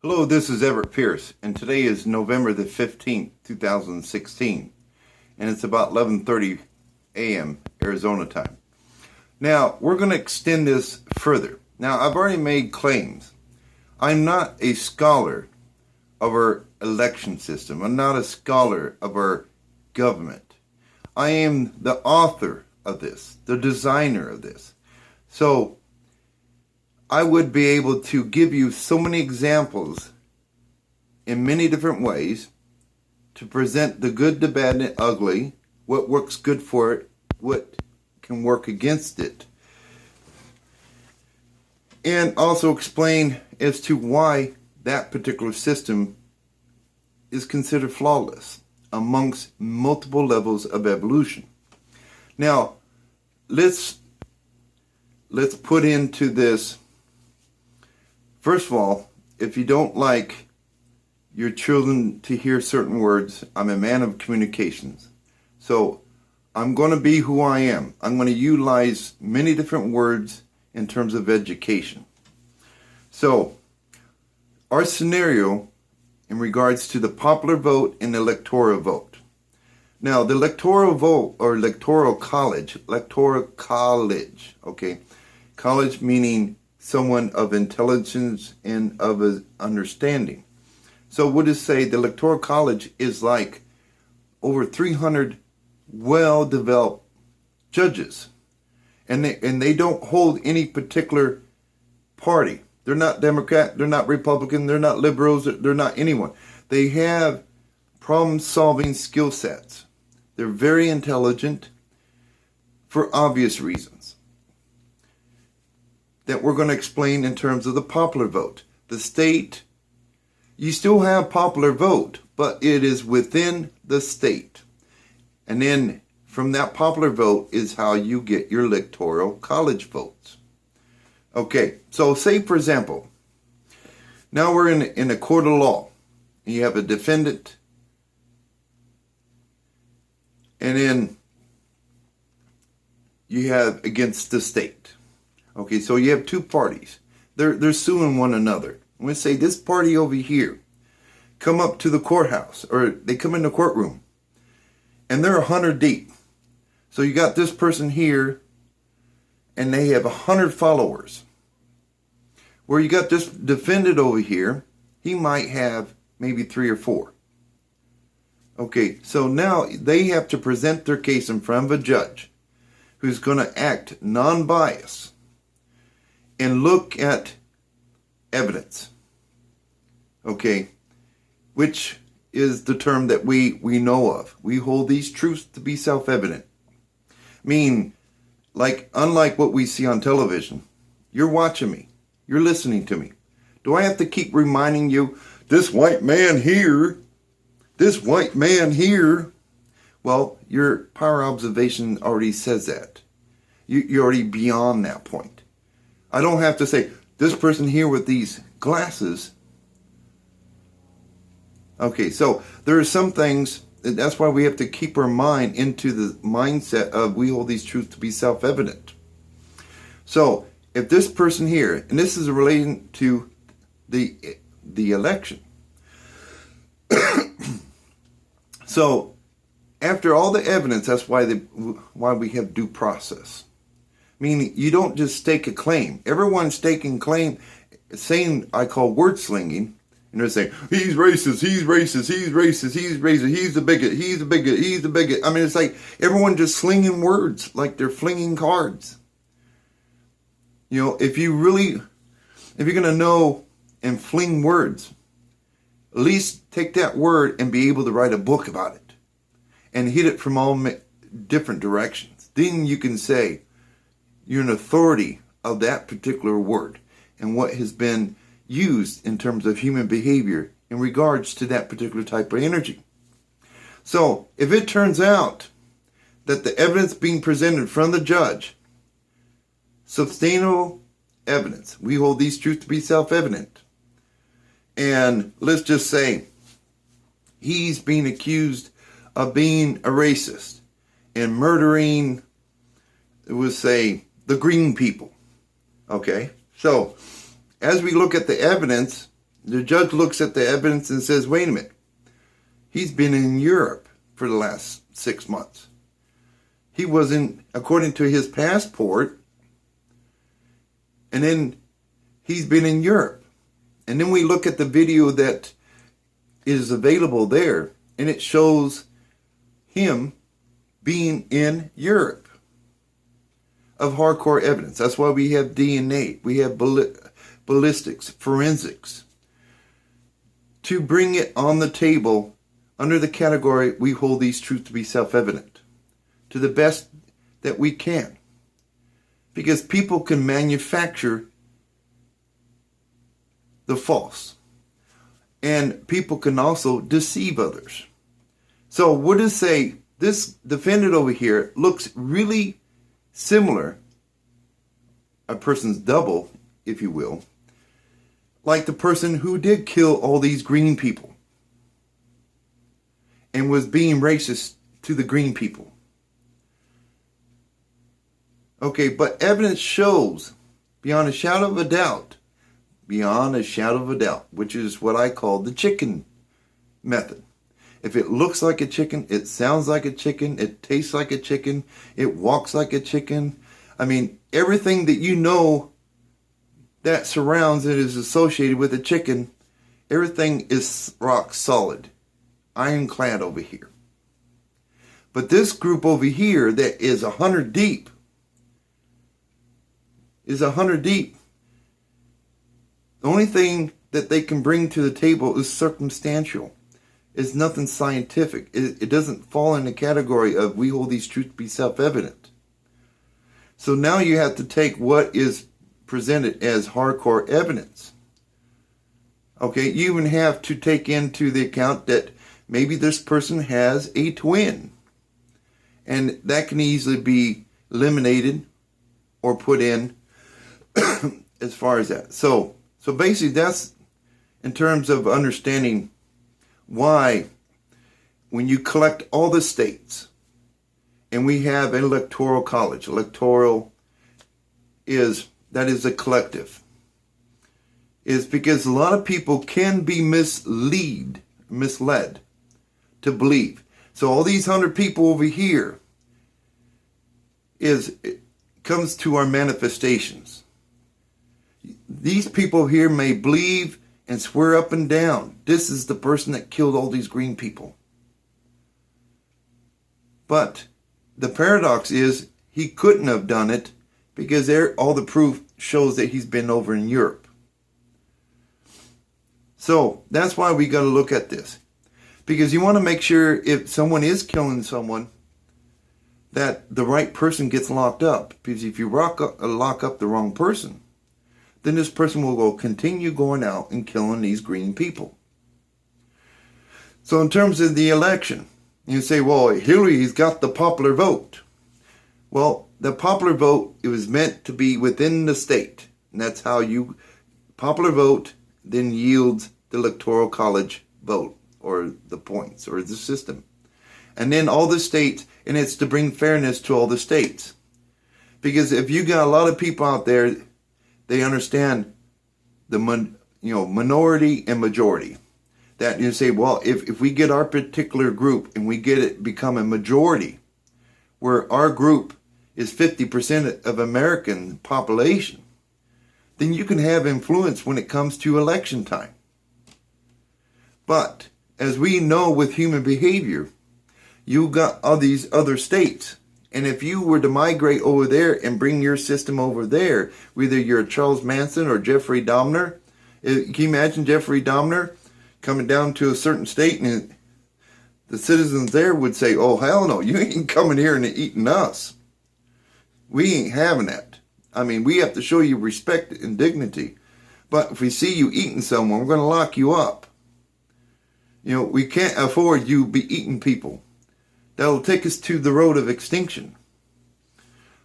Hello, this is Everett Pierce, and today is November the 15th, 2016, and it's about 11:30 a.m. Arizona time. Now, we're going to extend this further. Now, I've already made claims. I'm not a scholar of our election system. I'm not a scholar of our government. I am the author of this, the designer of this. So, I would be able to give you so many examples in many different ways to present the good, the bad, and the ugly, what works good for it, what can work against it, and also explain as to why that particular system is considered flawless amongst multiple levels of evolution. Now, let's put into this. First of all, if you don't like your children to hear certain words, I'm a man of communications. So I'm going to be who I am. I'm going to utilize many different words in terms of education. So our scenario in regards to the popular vote and the electoral vote. Now, the electoral vote, or electoral college, okay? College meaning someone of intelligence and of understanding. So what does say the Electoral College is like over 300 well-developed judges. And they don't hold any particular party. They're not Democrat, they're not Republican, they're not liberals, they're not anyone. They have problem-solving skill sets. They're very intelligent for obvious reasons that we're going to explain in terms of the popular vote. The state, you still have popular vote, but it is within the state. And then from that popular vote is how you get your electoral college votes. Okay, so say for example, now we're in a court of law. You have a defendant, and then you have against the state. Okay, so you have two parties. They're suing one another. I'm going to say this party over here come up to the courthouse, or they come in the courtroom, and they're 100 deep. So you got this person here, and they have 100 followers. Where you got this defendant over here, he might have maybe 3 or 4. Okay, so now they have to present their case in front of a judge who's going to act non-biased and look at evidence, okay, which is the term that we know of. We hold these truths to be self-evident. Meaning, unlike what we see on television, you're watching me, you're listening to me. Do I have to keep reminding you, this white man here, this white man here? Well, your power observation already says that. You're already beyond that point. I don't have to say, this person here with these glasses. Okay, so there are some things, that's why we have to keep our mind into the mindset of we hold these truths to be self-evident. So, if this person here, and this is relating to the election. So, after all the evidence, that's why we have due process. Meaning, you don't just stake a claim. Everyone's staking claim, saying, I call word slinging, and they're saying, he's racist, he's racist, he's racist, he's racist, he's a bigot, he's a bigot, he's a bigot. I mean, it's like everyone just slinging words, like they're flinging cards. You know, if you're going to know and fling words, at least take that word and be able to write a book about it and hit it from all different directions. Then you can say, you're an authority of that particular word and what has been used in terms of human behavior in regards to that particular type of energy. So, if it turns out that the evidence being presented from the judge, sustainable evidence, we hold these truths to be self-evident. And let's just say he's being accused of being a racist and murdering, we'll say, the green people. Okay, so as we look at the evidence, The judge looks at the evidence and says, wait a minute, he's been in Europe for the last 6 months. He wasn't, according to his passport, and then he's been in Europe. And then we look at the video that is available there, and it shows him being in Europe of hardcore evidence. That's why we have DNA, we have ballistics, forensics, to bring it on the table under the category we hold these truths to be self-evident to the best that we can. Because people can manufacture the false. And people can also deceive others. So what does say, this defendant over here looks really similar, a person's double, if you will, like the person who did kill all these green people and was being racist to the green people. Okay, but evidence shows beyond a shadow of a doubt, which is what I call the chicken method. If it looks like a chicken, it sounds like a chicken, it tastes like a chicken, it walks like a chicken. I mean, everything that you know that surrounds and is associated with a chicken, everything is rock solid, ironclad over here. But this group over here that is 100 deep, The only thing that they can bring to the table is circumstantial. It's nothing scientific. It doesn't fall in the category of we hold these truths to be self-evident. So now you have to take what is presented as hardcore evidence. Okay, you even have to take into the account that maybe this person has a twin. And that can easily be eliminated or put in as far as that. So basically that's in terms of understanding why when you collect all the states, and we have an Electoral College, electoral that is a collective, is because a lot of people can be misled to believe. So all these 100 people over here it comes to our manifestations. These people here may believe and swear up and down, this is the person that killed all these green people. But the paradox is he couldn't have done it because all the proof shows that he's been over in Europe. So that's why we got to look at this. Because you want to make sure if someone is killing someone, that the right person gets locked up. Because if you lock up the wrong person, then this person will continue going out and killing these green people. So in terms of the election, you say, well, Hillary's got the popular vote. Well, the popular vote, it was meant to be within the state. And that's how popular vote then yields the Electoral College vote, or the points, or the system. And then all the states, and it's to bring fairness to all the states. Because if you got a lot of people out there, they understand the minority and majority. That you say, well, if we get our particular group and we get it become a majority, where our group is 50% of American population, then you can have influence when it comes to election time. But as we know with human behavior, you got all these other states. And if you were to migrate over there and bring your system over there, whether you're Charles Manson or Jeffrey Dahmer, can you imagine Jeffrey Dahmer coming down to a certain state and the citizens there would say, oh, hell no, you ain't coming here and eating us. We ain't having that. I mean, we have to show you respect and dignity. But if we see you eating someone, we're going to lock you up. We can't afford you be eating people. That'll take us to the road of extinction.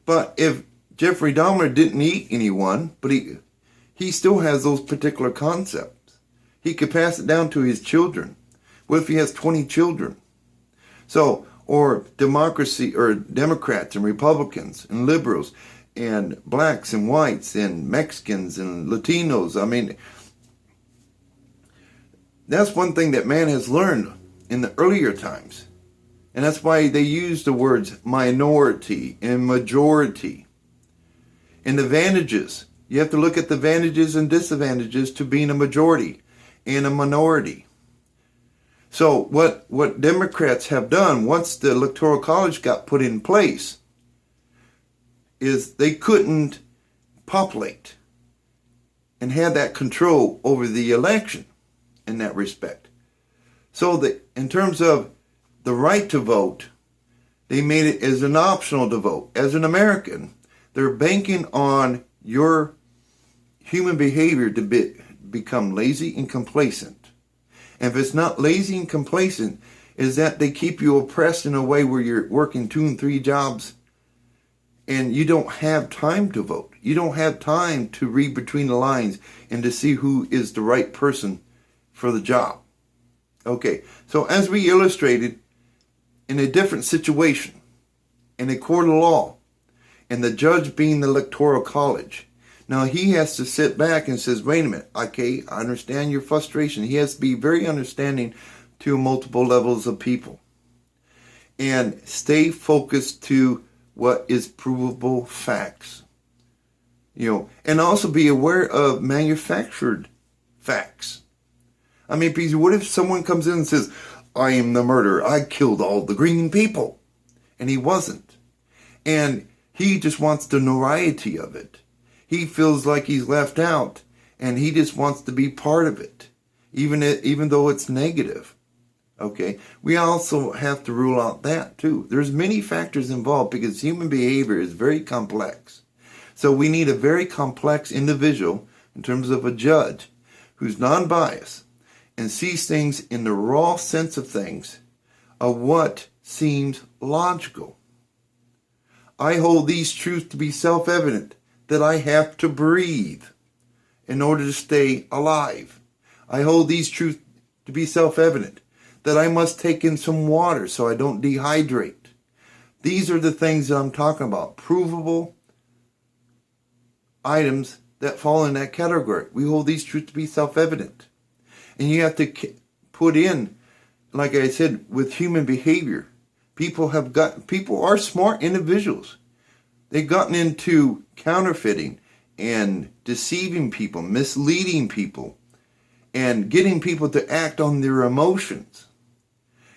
But if Jeffrey Dahmer didn't eat anyone, but he still has those particular concepts. He could pass it down to his children. What if he has 20 children? So, or democracy, or Democrats and Republicans and liberals and blacks and whites and Mexicans and Latinos. I mean, that's one thing that man has learned in the earlier times. And that's why they use the words minority and majority. And the advantages. You have to look at the advantages and disadvantages to being a majority and a minority. So what Democrats have done once the Electoral College got put in place is they couldn't populate and have that control over the election in that respect. So that in terms of the right to vote, they made it as an optional to vote. As an American, they're banking on your human behavior to become lazy and complacent. And if it's not lazy and complacent, is that they keep you oppressed in a way where you're working 2 and 3 jobs and you don't have time to vote. You don't have time to read between the lines and to see who is the right person for the job. Okay, so as we illustrated, in a different situation, in a court of law, and the judge being the Electoral College, now he has to sit back and says, wait a minute, okay, I understand your frustration. He has to be very understanding to multiple levels of people. And stay focused to what is provable facts. And also be aware of manufactured facts. I mean, because what if someone comes in and says, I am the murderer, I killed all the green people. And he wasn't. And he just wants the notoriety of it. He feels like he's left out, and he just wants to be part of it, even though it's negative. Okay, we also have to rule out that too. There's many factors involved because human behavior is very complex. So we need a very complex individual in terms of a judge who's non-biased and sees things in the raw sense of things, of what seems logical. I hold these truths to be self-evident, that I have to breathe in order to stay alive. I hold these truths to be self-evident, that I must take in some water so I don't dehydrate. These are the things that I'm talking about, provable items that fall in that category. We hold these truths to be self-evident. And you have to put in, like I said, with human behavior. People are smart individuals. They've gotten into counterfeiting and deceiving people, misleading people, and getting people to act on their emotions.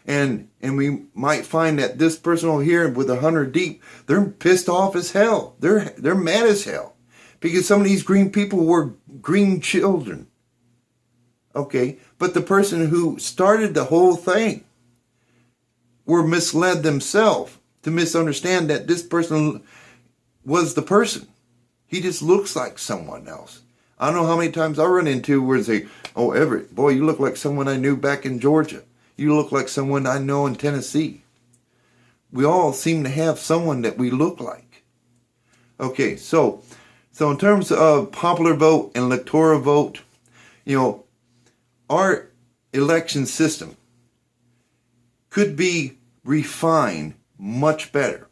And we might find that this person over here with 100 deep, they're pissed off as hell. They're mad as hell. Because some of these green people were green children. Okay, but the person who started the whole thing were misled themselves to misunderstand that this person was the person. He just looks like someone else. I don't know how many times I run into where they say, oh, Everett, boy, you look like someone I knew back in Georgia. You look like someone I know in Tennessee. We all seem to have someone that we look like. Okay, so in terms of popular vote and electoral vote, our election system could be refined much better.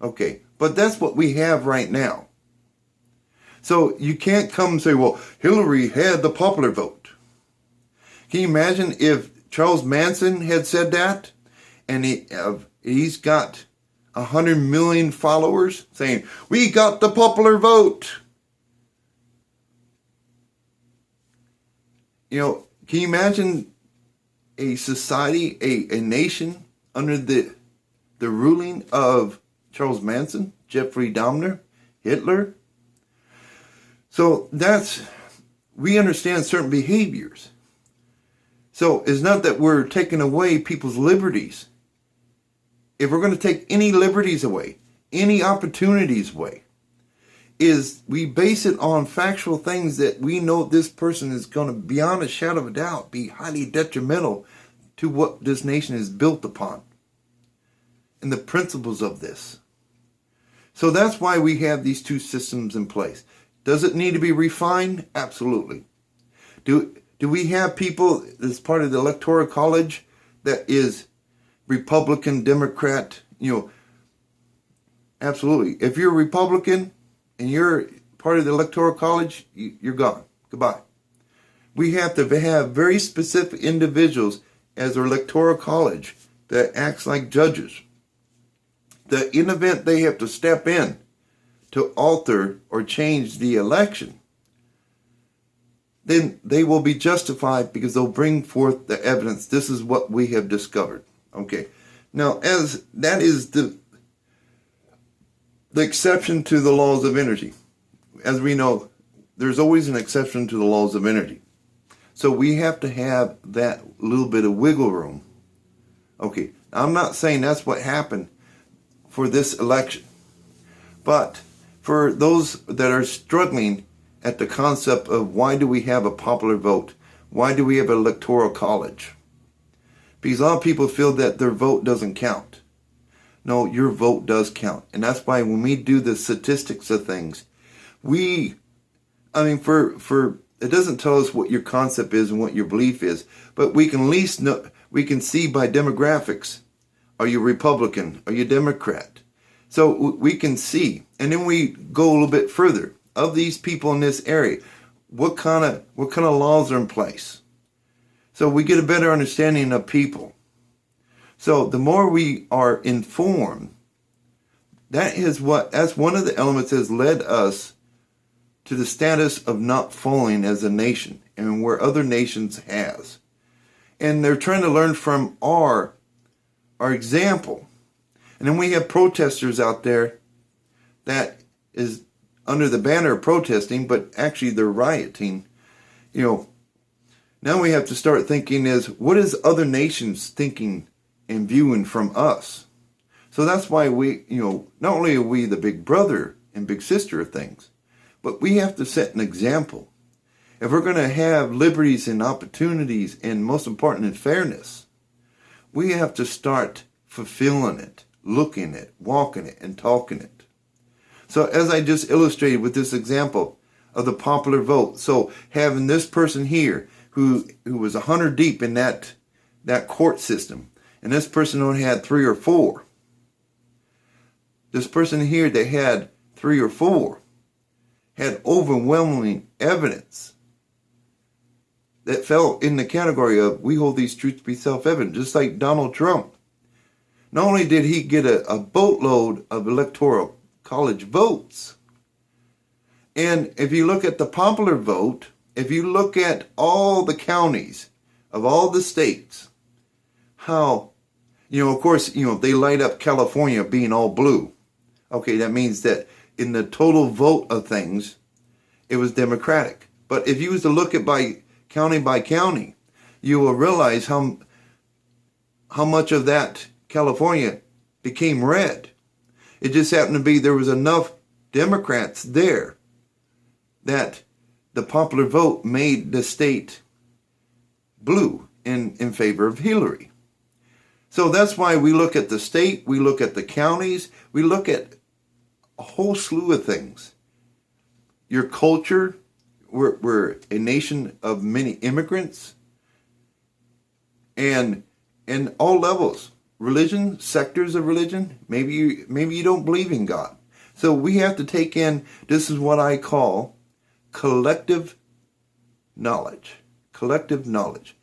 Okay, but that's what we have right now. So you can't come and say, well, Hillary had the popular vote. Can you imagine if Charles Manson had said that? And he's got 100 million followers saying, we got the popular vote. Can you imagine a society, a nation under the ruling of Charles Manson, Jeffrey Dahmer, Hitler? So we understand certain behaviors. So it's not that we're taking away people's liberties. If we're going to take any liberties away, any opportunities away, is we base it on factual things that we know this person is going to, beyond a shadow of a doubt, be highly detrimental to what this nation is built upon and the principles of this. So that's why we have these two systems in place. Does it need to be refined? Absolutely. Do we have people as part of the Electoral College that is Republican, Democrat? Absolutely. If you're a Republican and you're part of the Electoral College, you're gone. Goodbye. We have to have very specific individuals as our Electoral College that acts like judges. That in event they have to step in to alter or change the election, then they will be justified because they'll bring forth the evidence. This is what we have discovered. Okay. Now, as that is the exception to the laws of energy. As we know, there's always an exception to the laws of energy. So we have to have that little bit of wiggle room. Okay, I'm not saying that's what happened for this election. But for those that are struggling at the concept of why do we have a popular vote? Why do we have an electoral college? Because a lot of people feel that their vote doesn't count. No, your vote does count. And that's why when we do the statistics of things, it doesn't tell us what your concept is and what your belief is, but we can at least know, we can see by demographics. Are you Republican? Are you Democrat? So we can see, and then we go a little bit further. Of these people in this area, what kind of laws are in place? So we get a better understanding of people. So the more we are informed, that's one of the elements that has led us to the status of not falling as a nation and where other nations has. And they're trying to learn from our example. And then we have protesters out there that is under the banner of protesting, but actually they're rioting. Now we have to start thinking what is other nations thinking and viewing from us? So that's why we, not only are we the big brother and big sister of things, but we have to set an example. If we're going to have liberties and opportunities, and most important, in fairness, we have to start fulfilling it, looking it, walking it, and talking it. So as I just illustrated with this example of the popular vote, so having this person here who was 100 deep in that court system, and this person only had 3 or 4. This person here that had 3 or 4 had overwhelming evidence that fell in the category of we hold these truths to be self-evident, just like Donald Trump. Not only did he get a boatload of Electoral College votes, and if you look at the popular vote, if you look at all the counties of all the states, how, of course, they light up California being all blue. Okay, that means that in the total vote of things, it was Democratic. But if you was to look at by county, you will realize how much of that California became red. It just happened to be there was enough Democrats there that the popular vote made the state blue in favor of Hillary. So that's why we look at the state, we look at the counties, we look at a whole slew of things. Your culture, we're a nation of many immigrants, and in all levels, religion, sectors of religion, maybe you don't believe in God. So we have to take in, this is what I call collective knowledge. Collective knowledge.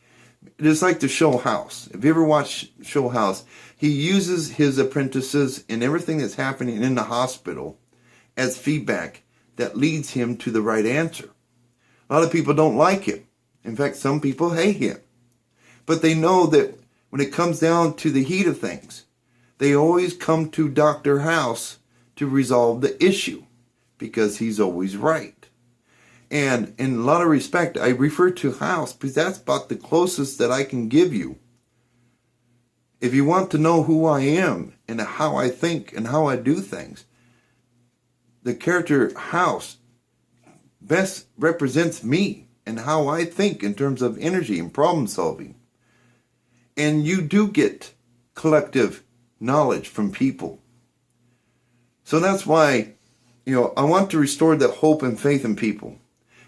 It's like the show House. If you ever watch show House, he uses his apprentices and everything that's happening in the hospital as feedback that leads him to the right answer. A lot of people don't like him. In fact, some people hate him. But they know that when it comes down to the heat of things, they always come to Dr. House to resolve the issue because he's always right. And in a lot of respect, I refer to House because that's about the closest that I can give you. If you want to know who I am and how I think and how I do things, the character House best represents me and how I think in terms of energy and problem solving. And you do get collective knowledge from people. So that's why, I want to restore the hope and faith in people.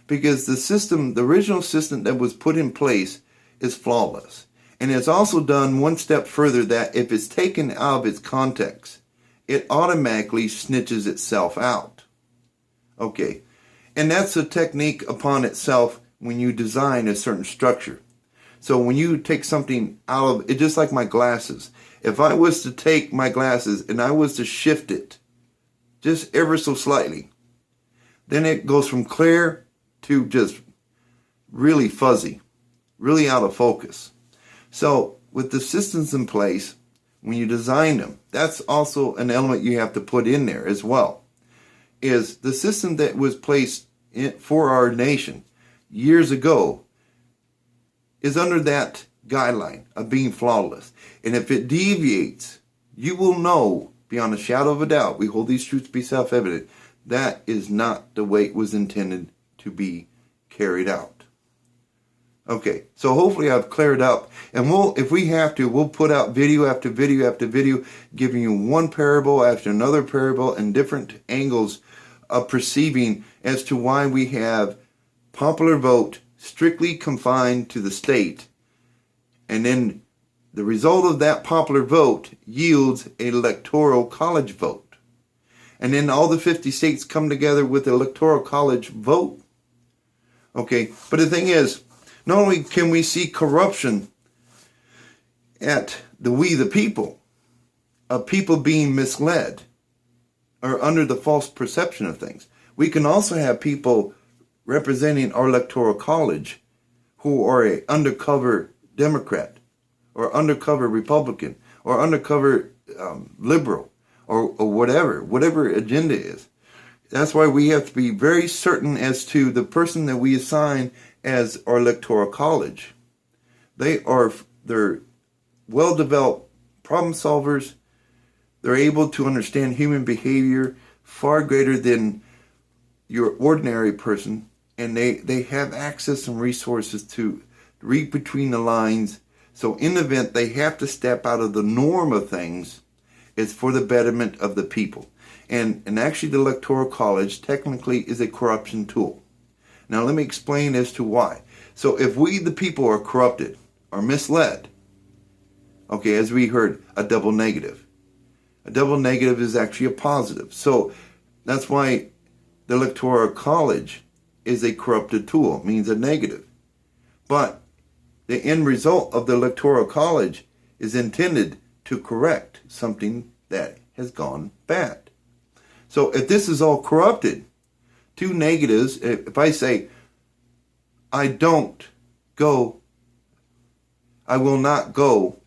Because the original system that was put in place is flawless. And it's also done one step further that if it's taken out of its context, it automatically snitches itself out. Okay. And that's a technique upon itself when you design a certain structure. So when you take something out of it, just like my glasses, if I was to take my glasses and I was to shift it just ever so slightly, then it goes from clear to just really fuzzy, really out of focus. So with the systems in place, when you design them, that's also an element you have to put in there as well, is the system that was placed for our nation years ago is under that guideline of being flawless. And if it deviates, you will know beyond a shadow of a doubt, we hold these truths to be self-evident, that is not the way it was intended to be carried out. Okay, so hopefully I've cleared up, and if we have to, we'll put out video after video after video, giving you one parable after another parable and different angles of perceiving as to why we have popular vote strictly confined to the state, and then the result of that popular vote yields an electoral college vote. And then all the 50 states come together with the electoral college vote. Okay, but the thing is, not only can we see corruption at we the people, of people being misled or under the false perception of things, we can also have people representing our electoral college who are an undercover Democrat or undercover Republican or undercover liberal or whatever agenda is. That's why we have to be very certain as to the person that we assign as our electoral college. They're well-developed problem solvers. They're able to understand human behavior far greater than your ordinary person. And they have access and resources to read between the lines. So in the event they have to step out of the norm of things, it's for the betterment of the people. And actually the Electoral College technically is a corruption tool. Now let me explain as to why. So if we the people are corrupted or misled, okay, as we heard, a double negative. A double negative is actually a positive. So that's why the Electoral College is a corrupted tool, means a negative. But the end result of the Electoral College is intended to correct something that has gone bad. So if this is all corrupted, two negatives, if I say, I don't go, I will not go,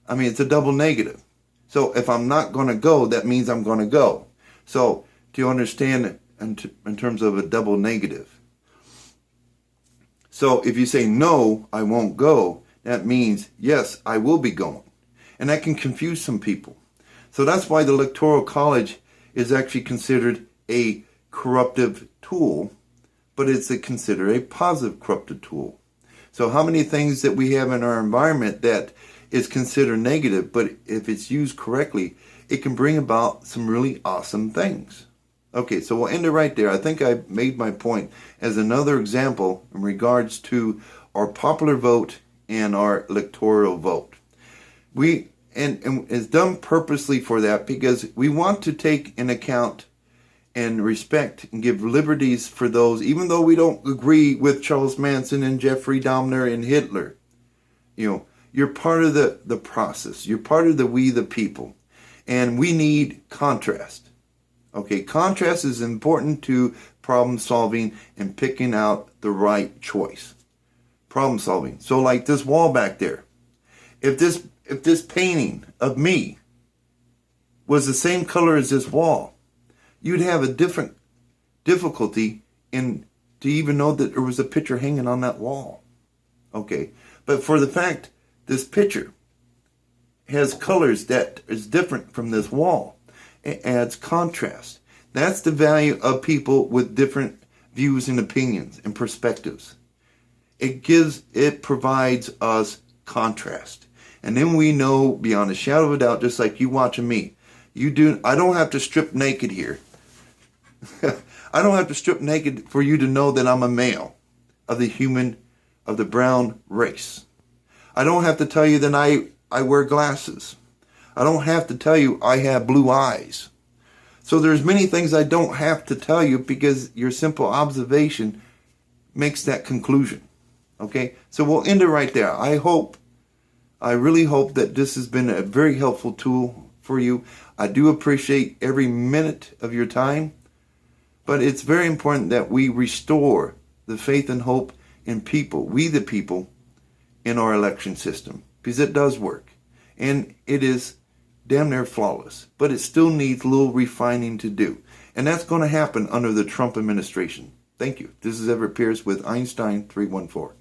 I mean, it's a double negative. So if I'm not going to go, that means I'm going to go. So do you understand in terms of a double negative? So if you say, no, I won't go, that means, yes, I will be going. And that can confuse some people. So that's why the Electoral College is actually considered a corruptive tool, but it's considered a positive corruptive tool. So how many things that we have in our environment that is considered negative, but if it's used correctly, it can bring about some really awesome things. Okay, so we'll end it right there. I think I made my point as another example in regards to our popular vote and our electoral vote. And it's done purposely for that because we want to take in account and respect and give liberties for those, even though we don't agree with Charles Manson and Jeffrey Dahmer and Hitler. You know, you're part of the process. You're part of we the people. And we need contrast. Okay, contrast is important to problem solving and picking out the right choice. Problem solving. So like this wall back there. If this painting of me was the same color as this wall, you'd have a different difficulty in to even know that there was a picture hanging on that wall. Okay, but for the fact this picture has colors that is different from this wall, it adds contrast. That's the value of people with different views and opinions and perspectives. It provides us contrast. And then we know beyond a shadow of a doubt, just like you watching me, I don't have to strip naked here. I don't have to strip naked for you to know that I'm a male of the brown race. I don't have to tell you that I wear glasses. I don't have to tell you I have blue eyes. So there's many things I don't have to tell you because your simple observation makes that conclusion. Okay, so we'll end it right there. I really hope that this has been a very helpful tool for you. I do appreciate every minute of your time, but it's very important that we restore the faith and hope in people, we the people, in our election system, because it does work. And it is damn near flawless, but it still needs a little refining to do. And that's going to happen under the Trump administration. Thank you. This is Everett Pierce with Einstein 314.